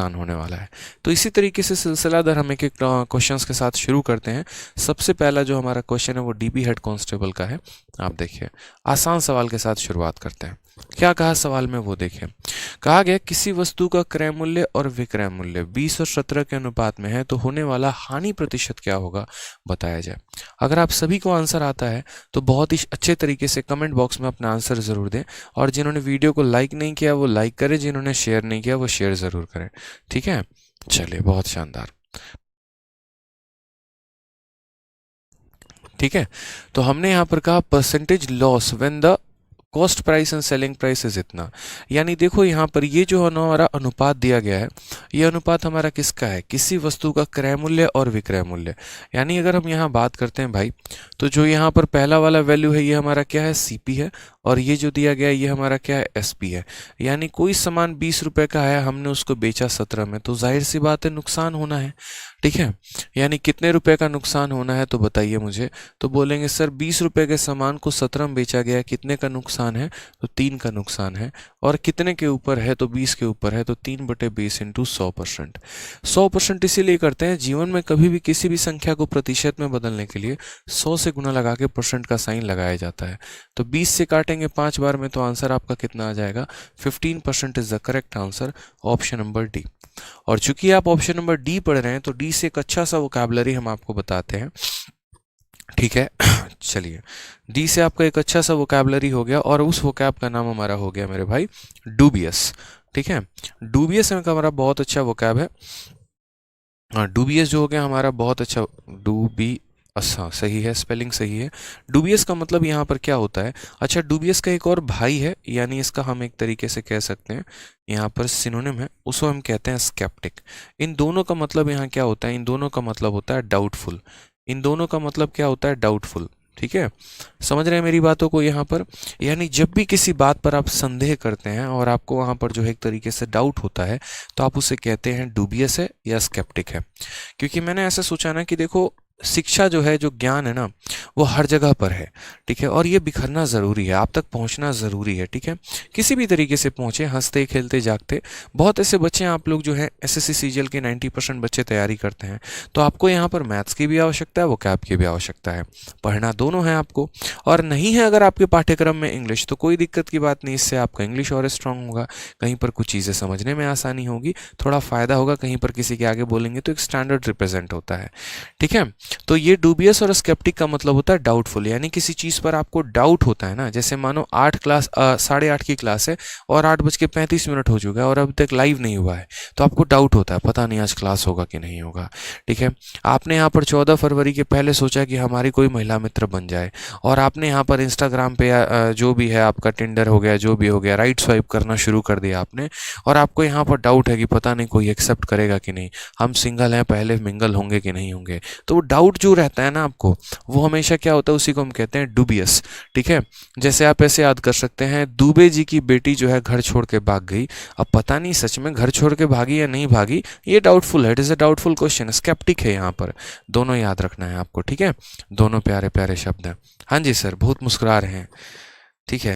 नुकसान होने वाला है। तो इसी तरीके से सिलसिलादार हम एक एक क्वेश्चंस के साथ शुरू करते हैं। सबसे पहला जो हमारा क्वेश्चन है वो डीबी हेड कांस्टेबल का है। आप देखिए, आसान सवाल के साथ शुरुआत करते हैं। क्या कहा सवाल में वो देखिए, कहा गया किसी वस्तु का क्रय मूल्य और विक्रय मूल्य 20 और 17 के अनुपात में है तो होने वाला हानि प्रतिशत क्या होगा, बताया जाए। अगर आप सभी को आंसर आता है तो बहुत ही अच्छे तरीके से कमेंट बॉक्स में अपना आंसर जरूर दें, और जिन्होंने वीडियो को लाइक नहीं किया वो लाइक करें, जिन्होंने शेयर नहीं किया वो शेयर जरूर करें। ठीक है, चलिए, बहुत शानदार। ठीक है, तो हमने यहाँ पर कहा percentage loss when the cost price and selling price is इतना। यानी देखो यहाँ पर ये जो हमारा अनुपात दिया गया है, ये अनुपात हमारा किसका है, किसी वस्तु का क्रय मूल्य और विक्रय मूल्य। यानी अगर हम यहाँ बात करते हैं भाई, तो जो यहाँ पर पहला वाला वैल्यू है ये हमारा क्या है, सीपी है, और ये जो दिया गया है ये हमारा क्या है, एसपी है। यानी कोई सामान 20 रुपए का है, हमने उसको बेचा 17 में, तो जाहिर सी बात है नुकसान होना है। ठीक है, यानी कितने रुपए का नुकसान होना है तो बताइए मुझे। तो बोलेंगे सर 20 रुपए के सामान को 17 में बेचा गया, कितने का नुकसान है, तो 3 का नुकसान है। और कितने के ऊपर है, तो 20 के ऊपर है, तो 3/20 इंटू 100%। 100% इसीलिए करते हैं, जीवन में कभी भी किसी भी संख्या को प्रतिशत में बदलने के लिए 100 से गुना लगा के परसेंट का साइन लगाया जाता है। तो 20 से काटेंगे 5 बार में, तो आंसर आपका कितना आ जाएगा, 15% is the correct answer, option number D. और चूंकि आप ऑप्शन नंबर डी पढ़ रहे हैं तो डी से एक अच्छा सा वोकैबुलरी हम आपको बताते हैं। ठीक है, चलिए, डी से आपका एक अच्छा सा वोकैबुलरी हो गया, और उस वोकैब का नाम हमारा हो गया मेरे भाई डूबियस। ठीक है, डूबियस हमारा बहुत अच्छा वोकैब है। डूबियस जो हो गया हमारा बहुत अच्छा, डूबी, अच्छा सही है, स्पेलिंग सही है। डूबियस का मतलब यहाँ पर क्या होता है, अच्छा डूबियस का एक और भाई है, यानी इसका हम एक तरीके से कह सकते हैं, यहाँ पर सिनोनिम है, उसको हम कहते हैं स्केप्टिक। इन दोनों का मतलब यहाँ क्या होता है, इन दोनों का मतलब होता है डाउटफुल। इन दोनों का मतलब क्या होता है, डाउटफुल। ठीक है, समझ रहे हैं मेरी बातों को यहाँ पर। यानी जब भी किसी बात पर आप संदेह करते हैं और आपको वहाँ पर जो है एक तरीके से डाउट होता है, तो आप उसे कहते हैं डूबियस है या स्केप्टिक है। क्योंकि मैंने ऐसा सोचा ना कि देखो, शिक्षा जो है, जो ज्ञान है ना, वो हर जगह पर है। ठीक है, और ये बिखरना ज़रूरी है, आप तक पहुंचना ज़रूरी है। ठीक है, किसी भी तरीके से पहुंचे, हंसते खेलते जागते। बहुत ऐसे बच्चे हैं, आप लोग जो है एसएससी सीजीएल के 90% बच्चे तैयारी करते हैं, तो आपको यहाँ पर मैथ्स की भी आवश्यकता है, वोकैब की भी आवश्यकता है, पढ़ना दोनों है आपको। और नहीं है अगर आपके पाठ्यक्रम में इंग्लिश, तो कोई दिक्कत की बात नहीं, इससे आपका इंग्लिश और स्ट्रांग होगा, कहीं पर कुछ चीज़ें समझने में आसानी होगी, थोड़ा फ़ायदा होगा, कहीं पर किसी के आगे बोलेंगे तो एक स्टैंडर्ड रिप्रेजेंट होता है। ठीक है, तो ये डूबियस और स्केप्टिक का मतलब होता है डाउटफुल। यानी किसी चीज़ पर आपको डाउट होता है ना, जैसे मानो 8:30 की क्लास है और 8:35 हो चुका है और अभी तक लाइव नहीं हुआ है, तो आपको डाउट होता है, पता नहीं आज क्लास होगा कि नहीं होगा। ठीक है, आपने यहाँ पर 14 फरवरी के पहले सोचा कि हमारी कोई महिला मित्र बन जाए, और आपने यहाँ पर इंस्टाग्राम पे या जो भी है आपका टिंडर हो गया, जो भी हो गया, राइट स्वाइप करना शुरू कर दिया आपने, और आपको यहाँ पर डाउट है कि पता नहीं कोई एक्सेप्ट करेगा कि नहीं, हम सिंगल हैं, पहले मिंगल होंगे कि नहीं होंगे। तो वो डाउट जो रहता है ना आपको, वो हमेशा क्या होता है, उसी को हम कहते हैं डूबियस। ठीक है, जैसे आप ऐसे याद कर सकते हैं, दुबे जी की बेटी जो है घर छोड़ के भाग गई, अब पता नहीं सच में घर छोड़ के भागी या नहीं भागी, ये डाउटफुल है, it is a doubtful question, sceptic है यहाँ पर। दोनों याद रखना है आपको। ठीक है, दोनों प्यारे प्यारे शब्द हैं। हाँ जी सर, बहुत मुस्कुरा रहे हैं। ठीक है।